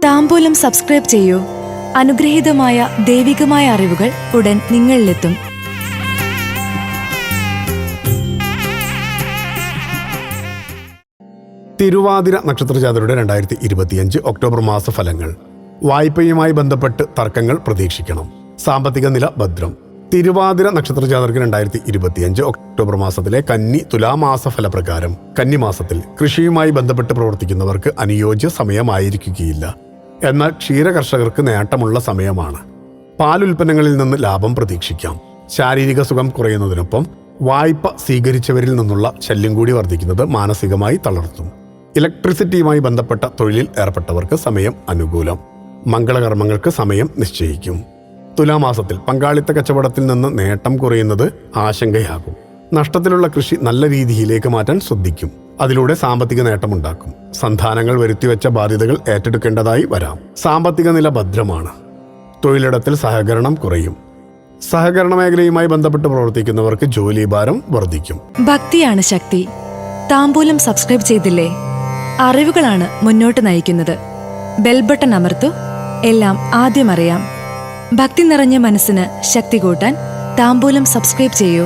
താംബൂലം subscribe ചെയ്യൂ. അനുഗ്രഹീതമായ ദൈവികമായ അറിവുകൾ ഉടൻ നിങ്ങളിലെത്തും. തിരുവാതിര നക്ഷത്രജാതരുടെ 2025 ഒക്ടോബർ മാസ ഫലങ്ങൾ. വായ്പയുമായി ബന്ധപ്പെട്ട് തർക്കങ്ങൾ പ്രതീക്ഷിക്കണം. സാമ്പത്തിക നില ഭദ്രം. തിരുവാതിര നക്ഷത്രജാതർക്ക് 2025 ഒക്ടോബർ മാസത്തിലെ കന്നി തുലാമാസ ഫലപ്രകാരം കന്നിമാസത്തിൽ കൃഷിയുമായി ബന്ധപ്പെട്ട് പ്രവർത്തിക്കുന്നവർക്ക് അനുയോജ്യ സമയമായിരിക്കുകയില്ല. എന്നാൽ ക്ഷീരകർഷകർക്ക് നേട്ടമുള്ള സമയമാണ്. പാലുൽപ്പന്നങ്ങളിൽ നിന്ന് ലാഭം പ്രതീക്ഷിക്കാം. ശാരീരിക സുഖം കുറയുന്നതിനൊപ്പം വായ്പ സ്വീകരിച്ചവരിൽ നിന്നുള്ള ശല്യം കൂടി വർദ്ധിക്കുന്നത് മാനസികമായി തളർത്തും. ഇലക്ട്രിസിറ്റിയുമായി ബന്ധപ്പെട്ട തൊഴിലിൽ ഏർപ്പെട്ടവർക്ക് സമയം അനുകൂലം. മംഗളകർമ്മങ്ങൾക്ക് സമയം നിശ്ചയിക്കും. തുലാമാസത്തിൽ പങ്കാളിത്ത കച്ചവടത്തിൽ നിന്ന് നേട്ടം കുറയുന്നത് ആശങ്കയാകും. നഷ്ടത്തിലുള്ള കൃഷി നല്ല രീതിയിലേക്ക് മാറ്റാൻ ശ്രദ്ധിക്കും. അതിലൂടെ സാമ്പത്തിക നേട്ടമുണ്ടാക്കും. സന്താനങ്ങൾ വരുത്തിവെച്ച ബാധ്യതകൾ ഏറ്റെടുക്കേണ്ടതായി വരാം. സാമ്പത്തിക നില ഭദ്രമാണ്. തൊഴിലിടത്തിൽ സഹകരണം കുറയും. സഹകരണ മേഖലയുമായി ബന്ധപ്പെട്ട് പ്രവർത്തിക്കുന്നവർക്ക് ജോലിഭാരം വർദ്ധിക്കും. ഭക്തിയാണ് ശക്തി. താംബൂലം സബ്സ്ക്രൈബ് ചെയ്തില്ലേ? അറിവുകളാണ് മുന്നോട്ട് നയിക്കുന്നത്. ബെൽ ബട്ടൺ അമർത്തു. എല്ലാം ആദ്യം അറിയാം. ഭക്തി നിറഞ്ഞ മനസ്സിന് ശക്തി കൂട്ടാൻ താംബൂലം സബ്സ്ക്രൈബ് ചെയ്യൂ.